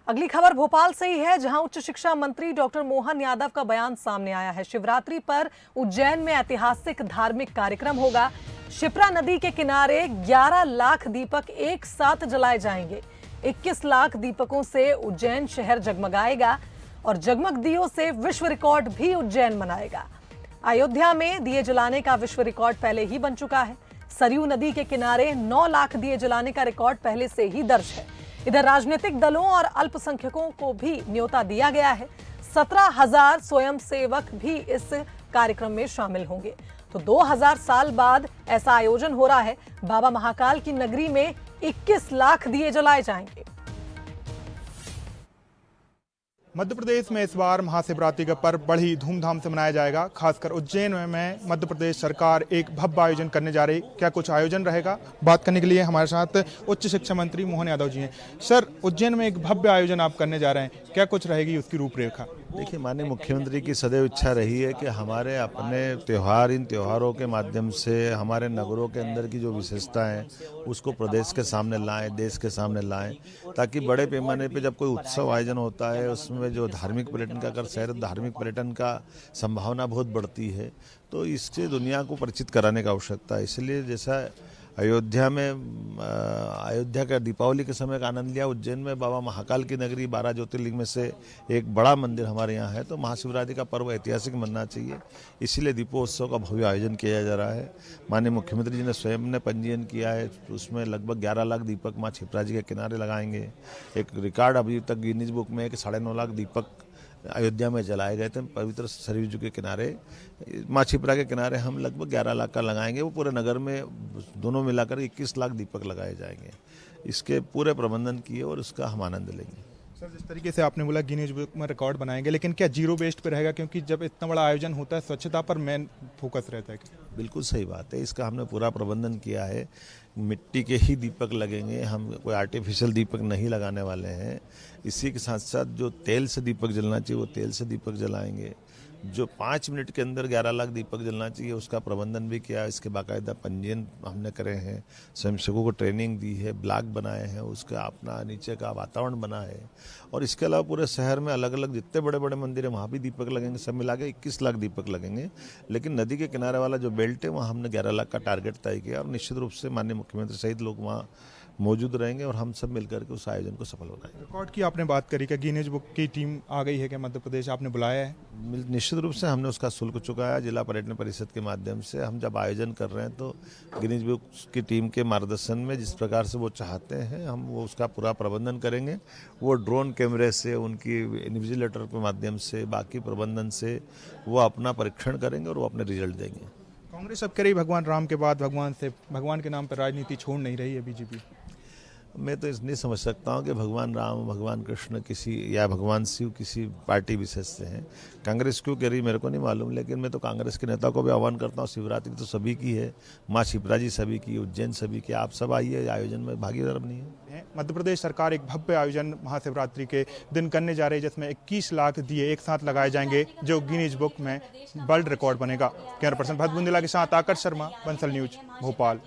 अगली खबर भोपाल से ही है, जहां उच्च शिक्षा मंत्री डॉक्टर मोहन यादव का बयान सामने आया है। शिवरात्रि पर उज्जैन में ऐतिहासिक धार्मिक कार्यक्रम होगा। शिप्रा नदी के किनारे 11 लाख दीपक एक साथ जलाए जाएंगे। 21 लाख दीपकों से उज्जैन शहर जगमगाएगा और जगमग दियों से विश्व रिकॉर्ड भी उज्जैन मनाएगा। अयोध्या में दिए जलाने का विश्व रिकॉर्ड पहले ही बन चुका है। सरयू नदी के किनारे 9 लाख दिए जलाने का रिकॉर्ड पहले से ही दर्ज है। इधर राजनीतिक दलों और अल्पसंख्यकों को भी न्योता दिया गया है। 17,000 स्वयंसेवक भी इस कार्यक्रम में शामिल होंगे। तो 2000 साल बाद ऐसा आयोजन हो रहा है। बाबा महाकाल की नगरी में 21 लाख दिए जलाए जाएंगे। मध्य प्रदेश में इस बार महाशिवरात्रि का पर्व बड़ी धूमधाम से मनाया जाएगा। खासकर उज्जैन में मध्य प्रदेश सरकार एक भव्य आयोजन करने जा रही। क्या कुछ आयोजन रहेगा, बात करने के लिए हमारे साथ उच्च शिक्षा मंत्री मोहन यादव जी हैं। सर, उज्जैन में एक भव्य आयोजन आप करने जा रहे हैं, क्या कुछ रहेगी उसकी रूपरेखा? देखिए, माननीय मुख्यमंत्री की सदैव इच्छा रही है कि हमारे अपने त्यौहार, इन त्योहारों के माध्यम से हमारे नगरों के अंदर की जो विशेषता है उसको प्रदेश के सामने लाएं, देश के सामने लाएं, ताकि बड़े पैमाने पे जब कोई उत्सव आयोजन होता है उसमें जो धार्मिक पर्यटन का अगर शहर धार्मिक पर्यटन का संभावना बहुत बढ़ती है, तो इससे दुनिया को परिचित कराने की आवश्यकता है। इसलिए जैसा अयोध्या का दीपावली के समय का आनंद लिया, उज्जैन में बाबा महाकाल की नगरी 12 ज्योतिर्लिंग में से एक बड़ा मंदिर हमारे यहाँ है, तो महाशिवरात्रि का पर्व ऐतिहासिक मनना चाहिए। इसीलिए दीपोत्सव का भव्य आयोजन किया जा रहा है। माननीय मुख्यमंत्री जी ने स्वयं ने पंजीयन किया है, उसमें लगभग 11 लाख दीपक माँ क्षिप्रा जी के किनारे लगाएंगे। एक रिकॉर्ड अभी तक गिनीज बुक में है कि 9.5 लाख दीपक अयोध्या में जलाए गए थे। पवित्र सरयू जी के किनारे, माँ क्षिप्रा के किनारे हम लगभग 11 लाख का लगाएंगे। वो पूरे नगर में दोनों मिलाकर 21 लाख दीपक लगाए जाएंगे। इसके पूरे प्रबंधन किए और उसका हम आनंद लेंगे। सर, जिस तरीके से आपने बोला गिनीज बुक में रिकॉर्ड बनाएंगे, लेकिन क्या जीरो वेस्ट पे रहेगा? क्योंकि जब इतना बड़ा आयोजन होता है स्वच्छता पर मेन फोकस रहता है। बिल्कुल सही बात है, इसका हमने पूरा प्रबंधन किया है। मिट्टी के ही दीपक लगेंगे, हम कोई आर्टिफिशियल दीपक नहीं लगाने वाले हैं। इसी के साथ साथ जो तेल से दीपक जलना चाहिए वो तेल से दीपक जलाएंगे। जो 5 मिनट के अंदर 11 लाख दीपक जलना चाहिए उसका प्रबंधन भी किया। इसके बाकायदा पंजीयन हमने करे हैं, स्वयंसेवकों को ट्रेनिंग दी है, ब्लॉक बनाए हैं, उसका अपना नीचे का वातावरण बना है। और इसके अलावा पूरे शहर में अलग अलग जितने बड़े बड़े मंदिर हैं वहाँ भी दीपक लगेंगे। सब मिला के 21 लाख दीपक लगेंगे। लेकिन नदी के किनारे वाला जो बेल्ट है वहाँ हमने 11 लाख का टारगेट तय किया और निश्चित रूप से माननीय मुख्यमंत्री सहित लोग वहाँ मौजूद रहेंगे और हम सब मिलकर के उस आयोजन को सफल बनाएंगे। रिकॉर्ड की आपने बात करी, क्या गिनीज बुक की टीम आ गई है? क्या मध्य प्रदेश आपने बुलाया है? निश्चित रूप से हमने उसका शुल्क चुकाया जिला पर्यटन परिषद के माध्यम से। हम जब आयोजन कर रहे हैं तो गिनीज बुक की टीम के मार्गदर्शन में जिस प्रकार से वो चाहते हैं हम वो उसका पूरा प्रबंधन करेंगे। वो ड्रोन कैमरे से, उनकी इन्विजिलेटर के माध्यम से, बाकी प्रबंधन से वो अपना परीक्षण करेंगे और वो अपने रिजल्ट देंगे। कांग्रेस अब कह रही भगवान राम के बाद भगवान के नाम पर राजनीति छोड़ नहीं रही है बीजेपी। मैं तो नहीं समझ सकता हूँ कि भगवान राम, भगवान कृष्ण किसी या भगवान शिव किसी पार्टी विशेष से हैं। कांग्रेस क्यों कह रही मेरे को नहीं मालूम, लेकिन मैं तो कांग्रेस के नेता को भी आह्वान करता हूँ, शिवरात्रि तो सभी की है, माँ क्षिप्रा जी सभी की, उज्जैन सभी की, आप सब आइए, आयोजन में भागीदार बनिए। मध्य प्रदेश सरकार एक भव्य आयोजन महाशिवरात्रि के दिन करने जा रही है, जिसमें 21 लाख दिए एक साथ लगाए जाएंगे, जो गिनीज बुक में वर्ल्ड रिकॉर्ड बनेगा। कैमरा पर्सन भरत बुंदेला के साथ आकर्ष शर्मा, बंसल न्यूज, भोपाल।